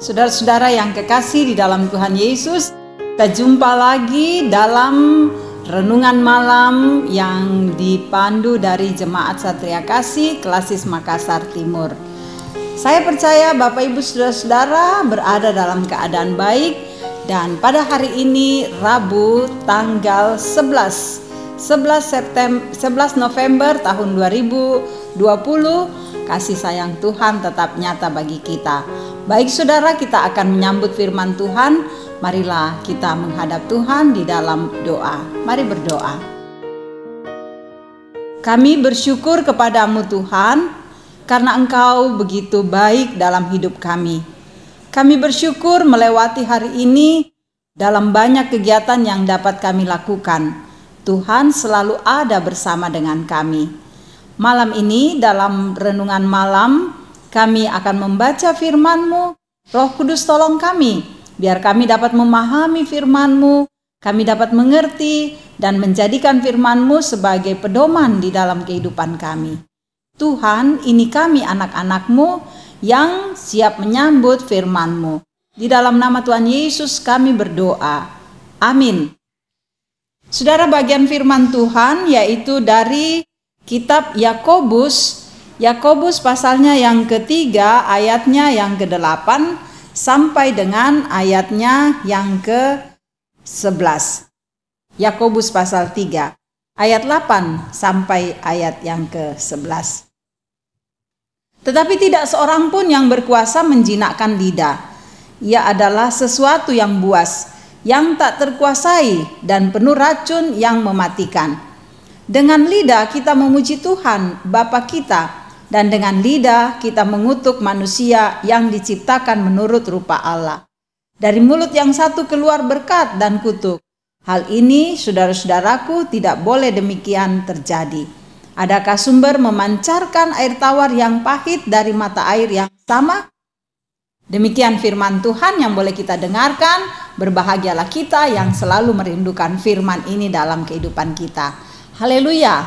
Saudara-saudara yang kekasih di dalam Tuhan Yesus, kita jumpa lagi dalam renungan malam yang dipandu dari Jemaat Satria Kasih Klasis Makassar Timur. Saya percaya Bapak Ibu Saudara-saudara berada dalam keadaan baik, dan pada hari ini Rabu tanggal 11 November tahun 2020, kasih sayang Tuhan tetap nyata bagi kita. Baik saudara, kita akan menyambut firman Tuhan. Marilah kita menghadap Tuhan di dalam doa. Mari berdoa. Kami bersyukur kepadamu Tuhan, karena Engkau begitu baik dalam hidup kami. Kami bersyukur melewati hari ini dalam banyak kegiatan yang dapat kami lakukan. Tuhan selalu ada bersama dengan kami. Malam ini dalam renungan malam, kami akan membaca firman-Mu. Roh Kudus tolong kami, biar kami dapat memahami firman-Mu, kami dapat mengerti dan menjadikan firman-Mu sebagai pedoman di dalam kehidupan kami. Tuhan, ini kami anak-anak-Mu yang siap menyambut firman-Mu. Di dalam nama Tuhan Yesus kami berdoa. Amin. Saudara, bagian firman Tuhan yaitu dari kitab Yakobus pasalnya yang ketiga, ayatnya yang ke-8 sampai dengan ayatnya yang ke-11. Yakobus pasal 3 ayat 8 sampai ayat yang ke-11. Tetapi tidak seorang pun yang berkuasa menjinakkan lidah. Ia adalah sesuatu yang buas, yang tak terkuasai dan penuh racun yang mematikan. Dengan lidah kita memuji Tuhan Bapa kita, dan dengan lidah kita mengutuk manusia yang diciptakan menurut rupa Allah. Dari mulut yang satu keluar berkat dan kutuk. Hal ini, saudara-saudaraku, tidak boleh demikian terjadi. Adakah sumber memancarkan air tawar yang pahit dari mata air yang sama? Demikian firman Tuhan yang boleh kita dengarkan. Berbahagialah kita yang selalu merindukan firman ini dalam kehidupan kita. Haleluya.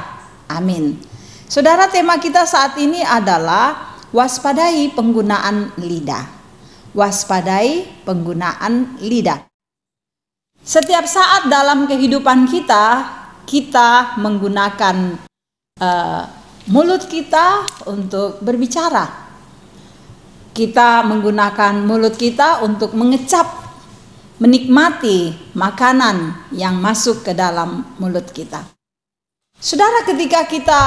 Amin. Saudara, tema kita saat ini adalah waspadai penggunaan lidah. Waspadai penggunaan lidah. Setiap saat dalam kehidupan kita menggunakan mulut kita untuk berbicara. Kita menggunakan mulut kita untuk mengecap, menikmati makanan yang masuk ke dalam mulut kita. Saudara, ketika kita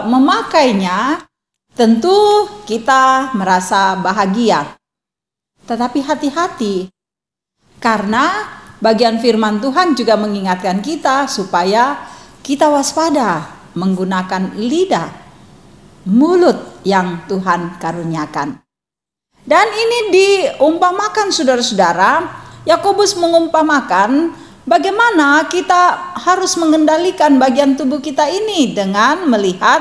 memakainya, tentu kita merasa bahagia. Tetapi hati-hati, karena bagian firman Tuhan juga mengingatkan kita supaya kita waspada menggunakan lidah, mulut yang Tuhan karuniakan. Dan ini diumpamakan saudara-saudara, Yakobus mengumpamakan bagaimana kita harus mengendalikan bagian tubuh kita ini dengan melihat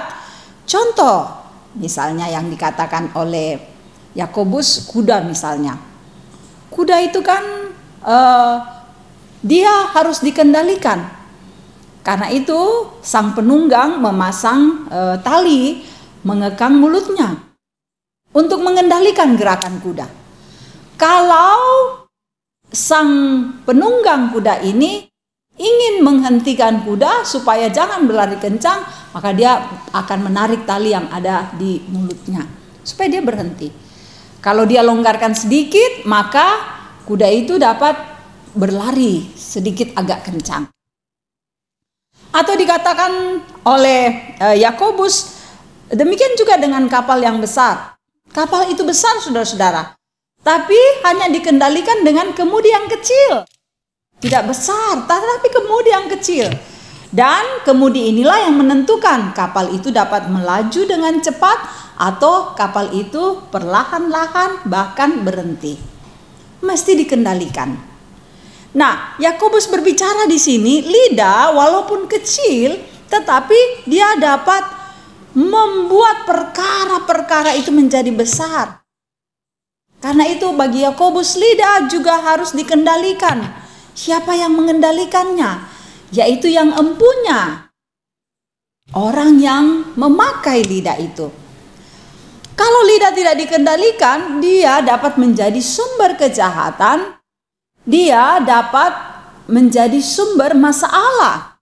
contoh. Misalnya yang dikatakan oleh Yakobus, kuda misalnya. Kuda itu kan dia harus dikendalikan. Karena itu sang penunggang memasang tali mengekang mulutnya untuk mengendalikan gerakan kuda. Kalau sang penunggang kuda ini ingin menghentikan kuda supaya jangan berlari kencang, maka dia akan menarik tali yang ada di mulutnya supaya dia berhenti. Kalau dia longgarkan sedikit, maka kuda itu dapat berlari sedikit agak kencang. Atau dikatakan oleh Yakobus, demikian juga dengan kapal yang besar. Kapal itu besar saudara-saudara, tapi hanya dikendalikan dengan kemudi yang kecil. Tidak besar, tetapi kemudi yang kecil. Dan kemudi inilah yang menentukan kapal itu dapat melaju dengan cepat atau kapal itu perlahan-lahan bahkan berhenti. Mesti dikendalikan. Nah, Yakobus berbicara di sini, lidah walaupun kecil, tetapi dia dapat membuat perkara-perkara itu menjadi besar. Karena itu bagi Yakobus lidah juga harus dikendalikan. Siapa yang mengendalikannya? Yaitu yang empunya. Orang yang memakai lidah itu. Kalau lidah tidak dikendalikan, dia dapat menjadi sumber kejahatan, dia dapat menjadi sumber masalah.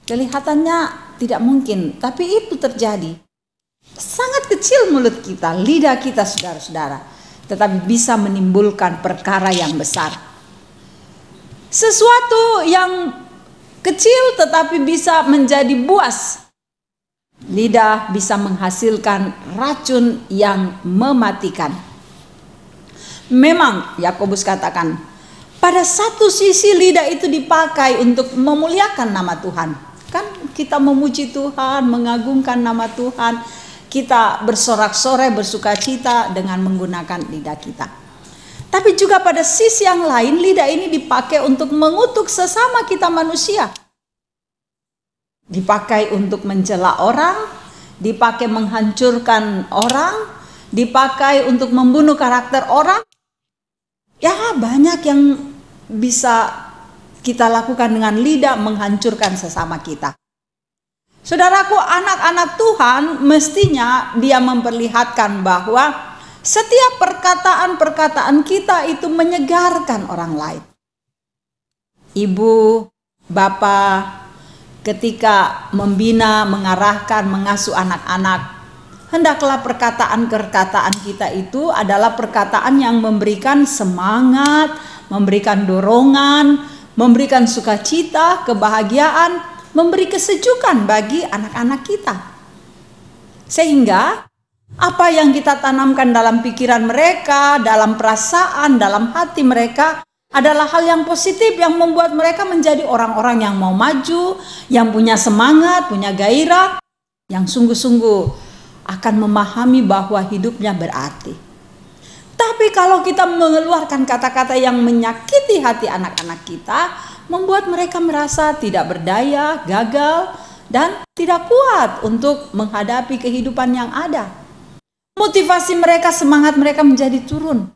Kelihatannya tidak mungkin, tapi itu terjadi. Sangat kecil mulut kita, lidah kita saudara-saudara, tetapi bisa menimbulkan perkara yang besar. Sesuatu yang kecil tetapi bisa menjadi buas. Lidah bisa menghasilkan racun yang mematikan. Memang Yakobus katakan, pada satu sisi lidah itu dipakai untuk memuliakan nama Tuhan. Kan kita memuji Tuhan, mengagungkan nama Tuhan, kita bersorak-sorai, bersukacita dengan menggunakan lidah kita. Tapi juga pada sisi yang lain, lidah ini dipakai untuk mengutuk sesama kita manusia. Dipakai untuk mencela orang, dipakai menghancurkan orang, dipakai untuk membunuh karakter orang. Ya, banyak yang bisa kita lakukan dengan lidah, menghancurkan sesama kita. Saudaraku, anak-anak Tuhan mestinya dia memperlihatkan bahwa setiap perkataan-perkataan kita itu menyegarkan orang lain. Ibu, bapak, ketika membina, mengarahkan, mengasuh anak-anak, hendaklah perkataan-perkataan kita itu adalah perkataan yang memberikan semangat, memberikan dorongan, memberikan sukacita, kebahagiaan, memberi kesejukan bagi anak-anak kita. Sehingga apa yang kita tanamkan dalam pikiran mereka, dalam perasaan, dalam hati mereka adalah hal yang positif yang membuat mereka menjadi orang-orang yang mau maju, yang punya semangat, punya gairah, yang sungguh-sungguh akan memahami bahwa hidupnya berarti. Tapi kalau kita mengeluarkan kata-kata yang menyakiti hati anak-anak kita, membuat mereka merasa tidak berdaya, gagal, dan tidak kuat untuk menghadapi kehidupan yang ada. Motivasi mereka, semangat mereka menjadi turun.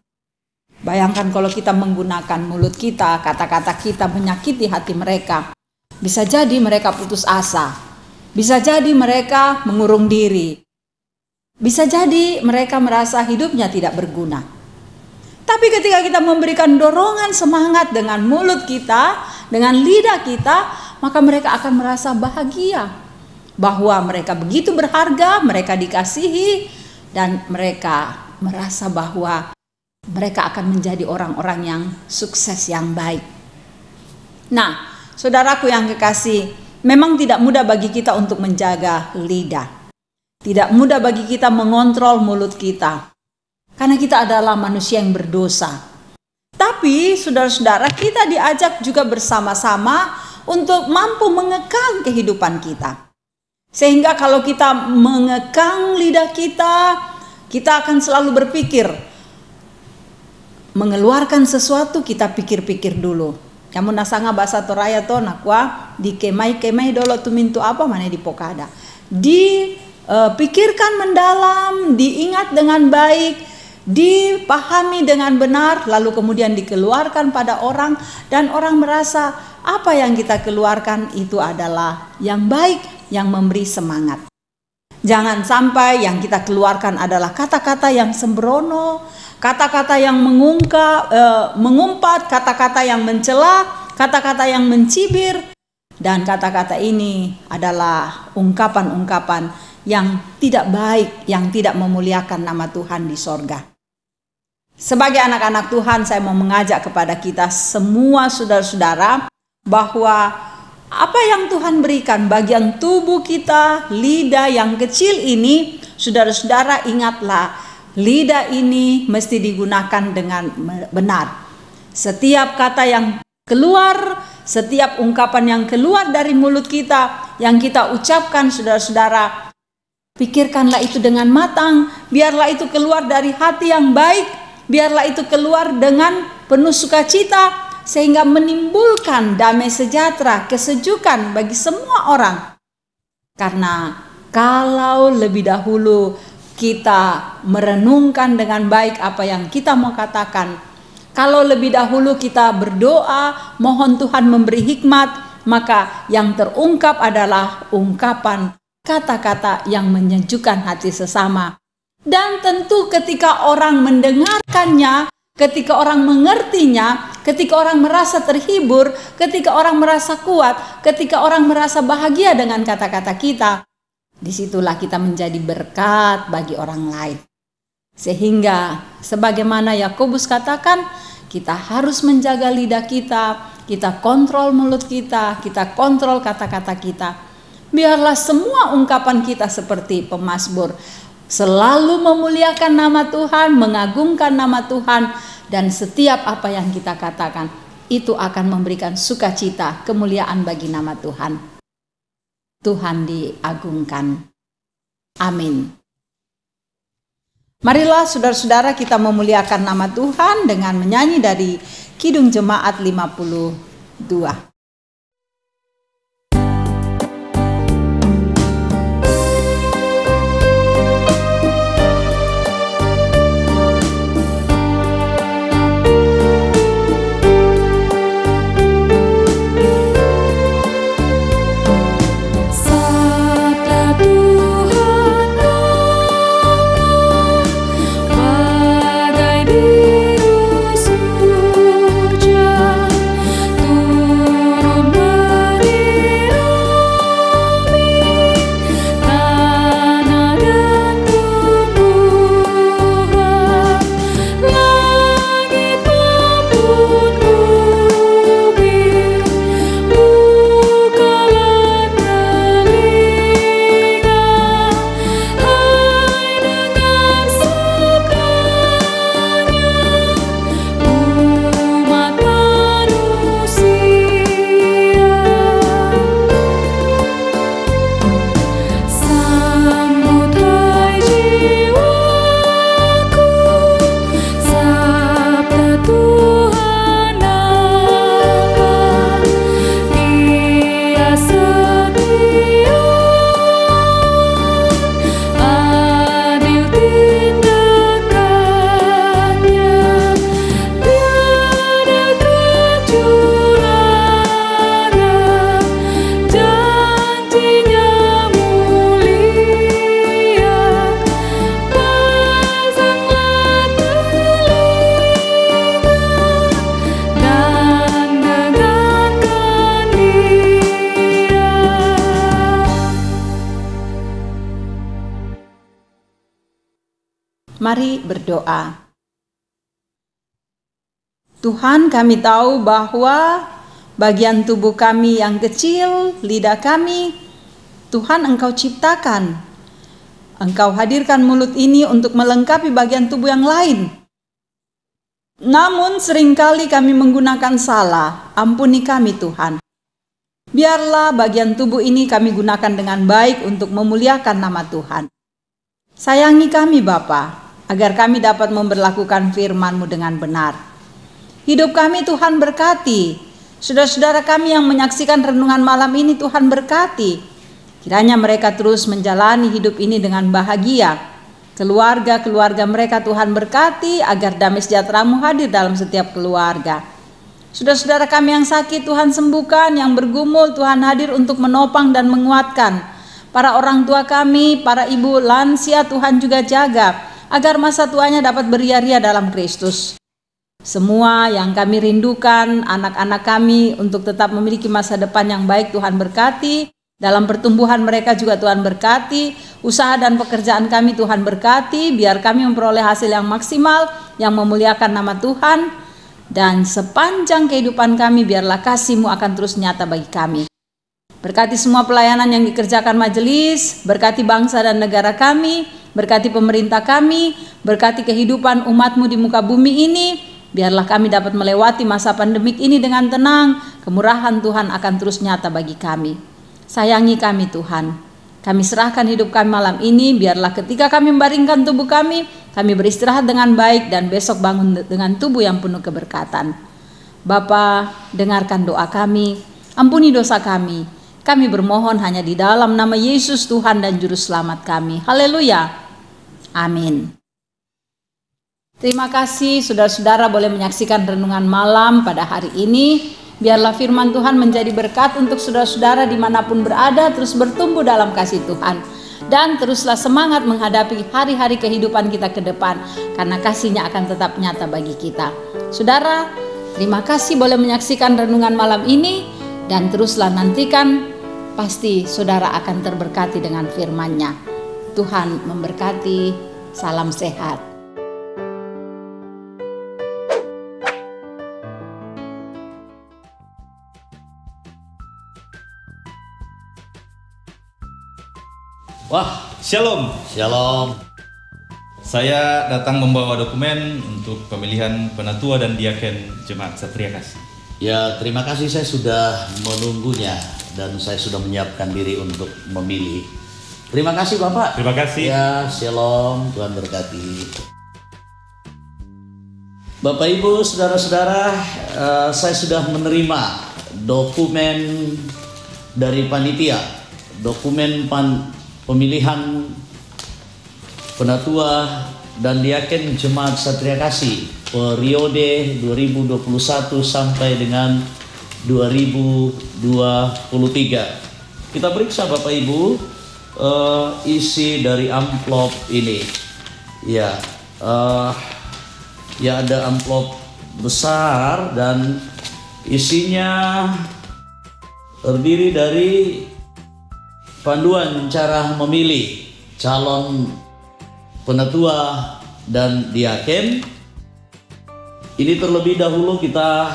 Bayangkan kalau kita menggunakan mulut kita, kata-kata kita menyakiti hati mereka. Bisa jadi mereka putus asa. Bisa jadi mereka mengurung diri. Bisa jadi mereka merasa hidupnya tidak berguna. Tapi ketika kita memberikan dorongan semangat dengan mulut kita, dengan lidah kita, maka mereka akan merasa bahagia. Bahwa mereka begitu berharga, mereka dikasihi, dan mereka merasa bahwa mereka akan menjadi orang-orang yang sukses, yang baik. Nah, saudaraku yang kekasih, memang tidak mudah bagi kita untuk menjaga lidah. Tidak mudah bagi kita mengontrol mulut kita. Karena kita adalah manusia yang berdosa. Tapi saudara-saudara, kita diajak juga bersama-sama untuk mampu mengekang kehidupan kita. Sehingga kalau kita mengekang lidah kita akan selalu berpikir, mengeluarkan sesuatu kita pikir-pikir dulu. Kamu nasanga bahasa Toraya to nakwa dikemai-kemai dolo tumintu apa mana di pokada. Dipikirkan mendalam, diingat dengan baik, dipahami dengan benar, lalu kemudian dikeluarkan pada orang, dan orang merasa apa yang kita keluarkan itu adalah yang baik, yang memberi semangat. Jangan sampai yang kita keluarkan adalah kata-kata yang sembrono, kata-kata yang mengumpat, kata-kata yang mencela, kata-kata yang mencibir, dan kata-kata ini adalah ungkapan-ungkapan yang tidak baik, yang tidak memuliakan nama Tuhan di sorga. Sebagai anak-anak Tuhan, saya mau mengajak kepada kita semua saudara-saudara bahwa apa yang Tuhan berikan bagian tubuh kita, lidah yang kecil ini, saudara-saudara ingatlah, lidah ini mesti digunakan dengan benar. Setiap kata yang keluar, setiap ungkapan yang keluar dari mulut kita, yang kita ucapkan saudara-saudara, pikirkanlah itu dengan matang, biarlah itu keluar dari hati yang baik, biarlah itu keluar dengan penuh sukacita, sehingga menimbulkan damai sejahtera, kesejukan bagi semua orang. Karena kalau lebih dahulu kita merenungkan dengan baik apa yang kita mau katakan, kalau lebih dahulu kita berdoa, mohon Tuhan memberi hikmat, maka yang terungkap adalah ungkapan kata-kata yang menyejukkan hati sesama. Dan tentu ketika orang mendengarkannya, ketika orang mengertinya, ketika orang merasa terhibur, ketika orang merasa kuat, ketika orang merasa bahagia dengan kata-kata kita, disitulah kita menjadi berkat bagi orang lain. Sehingga sebagaimana Yakobus katakan, kita harus menjaga lidah kita kontrol mulut kita kontrol kata-kata kita. Biarlah semua ungkapan kita seperti pemazmur, selalu memuliakan nama Tuhan, mengagungkan nama Tuhan, dan setiap apa yang kita katakan itu akan memberikan sukacita, kemuliaan bagi nama Tuhan. Tuhan diagungkan. Amin. Marilah saudara-saudara kita memuliakan nama Tuhan dengan menyanyi dari Kidung Jemaat 52. Mari berdoa. Tuhan, kami tahu bahwa bagian tubuh kami yang kecil, lidah kami, Tuhan Engkau ciptakan. Engkau hadirkan mulut ini untuk melengkapi bagian tubuh yang lain. Namun seringkali kami menggunakan salah. Ampuni kami Tuhan. Biarlah bagian tubuh ini kami gunakan dengan baik untuk memuliakan nama Tuhan. Sayangi kami Bapa, agar kami dapat memberlakukan firman-Mu dengan benar. Hidup kami Tuhan berkati. Saudara-saudara kami yang menyaksikan renungan malam ini Tuhan berkati. Kiranya mereka terus menjalani hidup ini dengan bahagia. Keluarga-keluarga mereka Tuhan berkati, agar damai sejahtera-Mu hadir dalam setiap keluarga. Saudara-saudara kami yang sakit Tuhan sembuhkan, yang bergumul Tuhan hadir untuk menopang dan menguatkan. Para orang tua kami, para ibu lansia Tuhan juga jaga, agar masa tuanya dapat beria-ria dalam Kristus. Semua yang kami rindukan, anak-anak kami untuk tetap memiliki masa depan yang baik Tuhan berkati. Dalam pertumbuhan mereka juga Tuhan berkati. Usaha dan pekerjaan kami Tuhan berkati. Biar kami memperoleh hasil yang maksimal, yang memuliakan nama Tuhan. Dan sepanjang kehidupan kami biarlah kasih-Mu akan terus nyata bagi kami. Berkati semua pelayanan yang dikerjakan majelis, berkati bangsa dan negara kami, berkati pemerintah kami, berkati kehidupan umat-Mu di muka bumi ini. Biarlah kami dapat melewati masa pandemik ini dengan tenang. Kemurahan Tuhan akan terus nyata bagi kami. Sayangi kami Tuhan. Kami serahkan hidup kami malam ini. Biarlah ketika kami membaringkan tubuh kami beristirahat dengan baik dan besok bangun dengan tubuh yang penuh keberkatan. Bapa, dengarkan doa kami. Ampuni dosa kami. Kami bermohon hanya di dalam nama Yesus Tuhan dan Juru Selamat kami. Haleluya. Amin. Terima kasih saudara-saudara boleh menyaksikan renungan malam pada hari ini. Biarlah firman Tuhan menjadi berkat untuk saudara-saudara dimanapun berada, terus bertumbuh dalam kasih Tuhan. Dan teruslah semangat menghadapi hari-hari kehidupan kita ke depan, karena kasih-Nya akan tetap nyata bagi kita. Saudara, terima kasih boleh menyaksikan renungan malam ini, dan teruslah nantikan, pasti saudara akan terberkati dengan firman-Nya. Tuhan memberkati. Salam sehat. Wah, shalom. Shalom. Saya datang membawa dokumen untuk pemilihan penatua dan diaken Jemaat Satria Kasih. Ya, terima kasih, saya sudah menunggunya dan saya sudah menyiapkan diri untuk memilih. Terima kasih Bapak. Terima kasih. Ya, shalom, Tuhan berkati. Bapak Ibu, saudara-saudara, saya sudah menerima dokumen dari panitia, dokumen pemilihan penatua dan diaken Jemaat Satria Kasih periode 2021 sampai dengan 2023. Kita periksa Bapak Ibu isi dari amplop ini. Ya, ya ada amplop besar dan isinya terdiri dari panduan cara memilih calon penatua dan diaken. Ini terlebih dahulu kita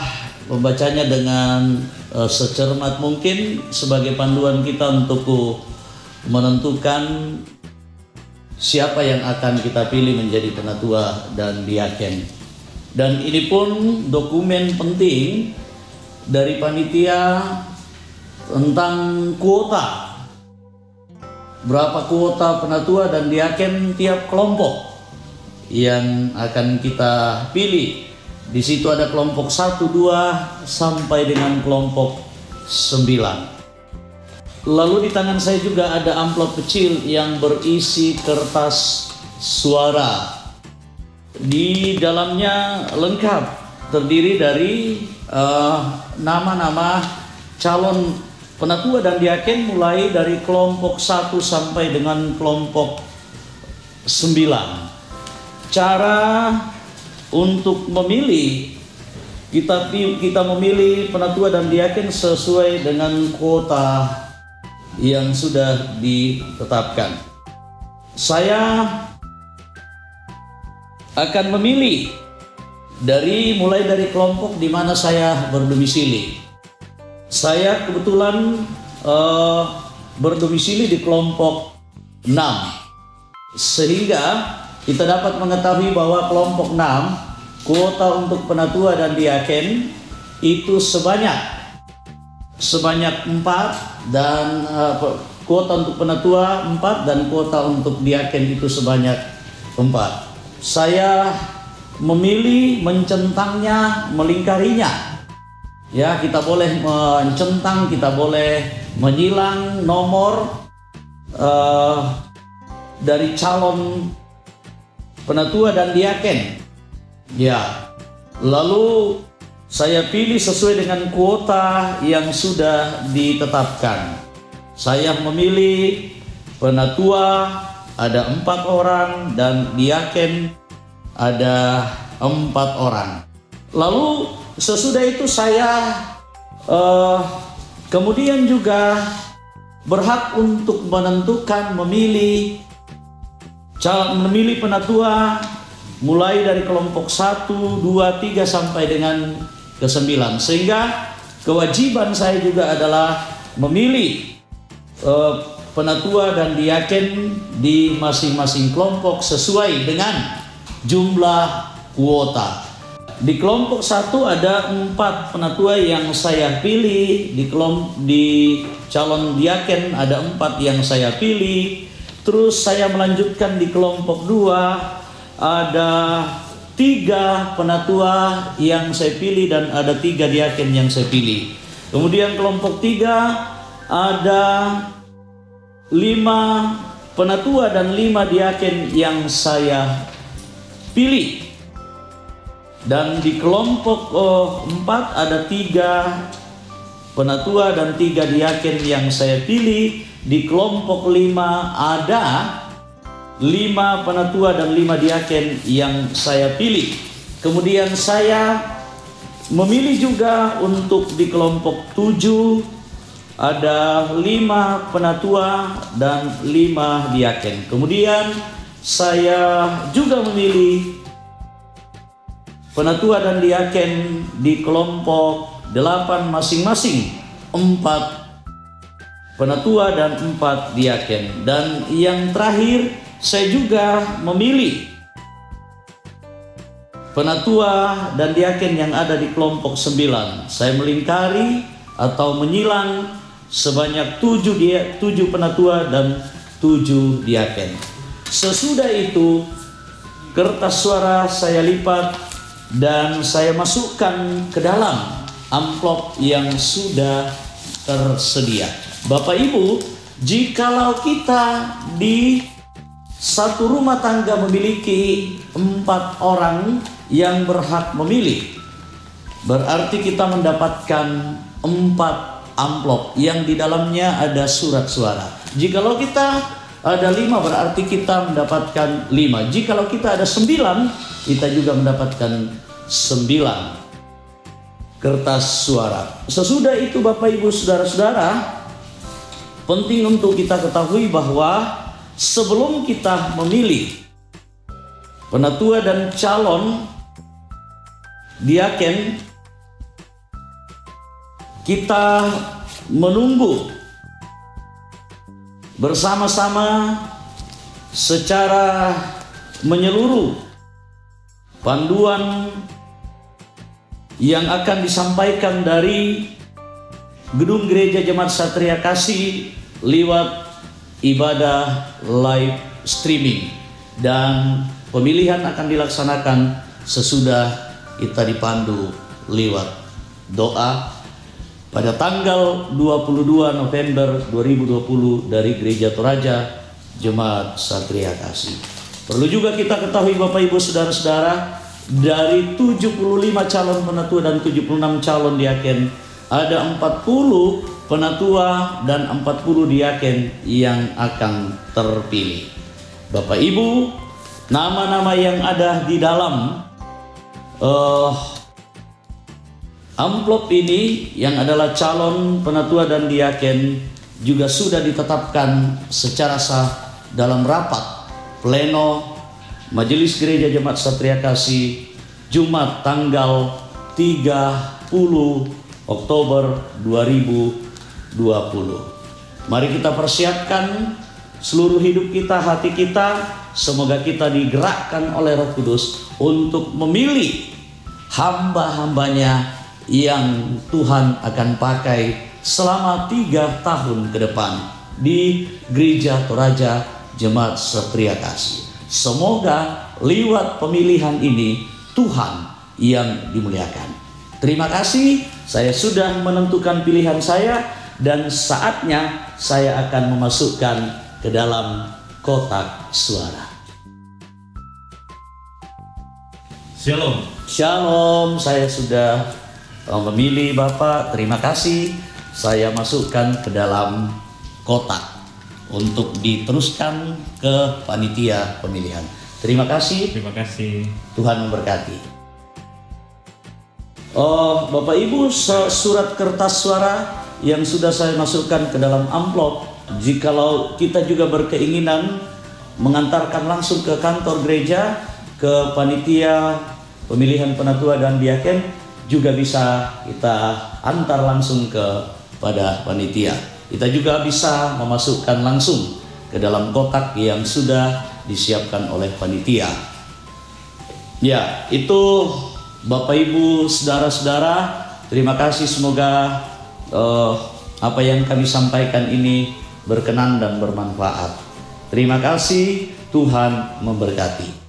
membacanya dengan secermat mungkin sebagai panduan kita untuk menentukan siapa yang akan kita pilih menjadi penatua dan diaken. Dan ini pun dokumen penting dari panitia tentang kuota. Berapa kuota penatua dan diaken tiap kelompok yang akan kita pilih. Di situ ada kelompok 1, 2 sampai dengan kelompok 9. Lalu di tangan saya juga ada amplop kecil yang berisi kertas suara. Di dalamnya lengkap, terdiri dari nama-nama calon penatua dan diaken mulai dari kelompok 1 sampai dengan kelompok 9. Cara untuk memilih, kita memilih penatua dan diaken sesuai dengan kuota yang sudah ditetapkan. Saya akan memilih mulai dari kelompok di mana saya berdomisili. Saya kebetulan berdomisili di kelompok 6, sehingga kita dapat mengetahui bahwa kelompok 6 kuota untuk penatua dan diaken itu sebanyak 4 dan kuota untuk penatua 4 dan kuota untuk diaken itu sebanyak 4. Saya memilih mencentangnya, melingkarinya. Ya, kita boleh mencentang, kita boleh menyilang nomor dari calon penatua dan diaken. Ya, lalu saya pilih sesuai dengan kuota yang sudah ditetapkan. Saya memilih penatua ada 4 orang dan diaken ada 4 orang. Lalu sesudah itu saya kemudian juga berhak untuk menentukan memilih penatua mulai dari kelompok 1, 2, 3 sampai dengan ke-9, sehingga kewajiban saya juga adalah memilih penatua dan diaken di masing-masing kelompok sesuai dengan jumlah kuota. Di kelompok 1 ada 4 penatua yang saya pilih, di calon diaken ada 4 yang saya pilih. Terus saya melanjutkan di kelompok 2 ada 3 penatua yang saya pilih dan ada 3 diaken yang saya pilih. Kemudian kelompok 3 ada 5 penatua dan 5 diaken yang saya pilih. Dan di kelompok 4 ada 3 penatua dan 3 diaken yang saya pilih. di kelompok 5 ada 5 penatua dan 5 diaken yang saya pilih. Kemudian saya memilih juga untuk di kelompok 7 ada 5 penatua dan 5 diaken. Kemudian saya juga memilih penatua dan diaken di kelompok 8 masing-masing, 4 penatua dan 4 diaken. Dan yang terakhir saya juga memilih penatua dan diaken yang ada di kelompok 9. Saya melingkari atau menyilang sebanyak 7 penatua dan 7 diaken. Sesudah itu kertas suara saya lipat dan saya masukkan ke dalam amplop yang sudah tersedia. Bapak Ibu, jikalau kita di satu rumah tangga memiliki 4 orang yang berhak memilih, berarti kita mendapatkan 4 amplop yang di dalamnya ada surat suara. Jikalau kita ada 5 berarti kita mendapatkan 5. Jikalau kita ada 9, kita juga mendapatkan 9 kertas suara. Sesudah itu Bapak Ibu Saudara-saudara, penting untuk kita ketahui bahwa sebelum kita memilih penatua dan calon diaken, kita menunggu bersama-sama secara menyeluruh panduan yang akan disampaikan dari Gedung Gereja Jemaat Satria Kasih lewat ibadah live streaming, dan pemilihan akan dilaksanakan sesudah kita dipandu lewat doa pada tanggal 22 November 2020 dari Gereja Toraja Jemaat Satria Kasih. Perlu juga kita ketahui Bapak Ibu Saudara-saudara, dari 75 calon penatua dan 76 calon diaken, ada 40 penatua dan 40 diaken yang akan terpilih. Bapak Ibu, nama-nama yang ada di dalam amplop ini yang adalah calon penatua dan diaken juga sudah ditetapkan secara sah dalam rapat pleno Majelis Gereja Jemaat Satria Kasih Jumat tanggal 30 Oktober 2020. Mari kita persiapkan seluruh hidup kita, hati kita, semoga kita digerakkan oleh Roh Kudus untuk memilih hamba-hambanya yang Tuhan akan pakai selama 3 tahun ke depan di Gereja Toraja Jemaat Satria Kasih. Semoga lewat pemilihan ini Tuhan yang dimuliakan. Terima kasih, saya sudah menentukan pilihan saya dan saatnya saya akan memasukkan ke dalam kotak suara. Shalom. Shalom, saya sudah memilih Bapak. Terima kasih, saya masukkan ke dalam kotak untuk diteruskan ke panitia pemilihan. Terima kasih. Terima kasih. Tuhan memberkati. Bapak Ibu, surat kertas suara yang sudah saya masukkan ke dalam amplop, jikalau kita juga berkeinginan mengantarkan langsung ke kantor gereja, ke panitia pemilihan penatua dan diaken, juga bisa kita antar langsung kepada panitia. Kita juga bisa memasukkan langsung ke dalam kotak yang sudah disiapkan oleh panitia. Ya, itu Bapak Ibu Saudara-saudara, terima kasih, semoga apa yang kami sampaikan ini berkenan dan bermanfaat. Terima kasih, Tuhan memberkati.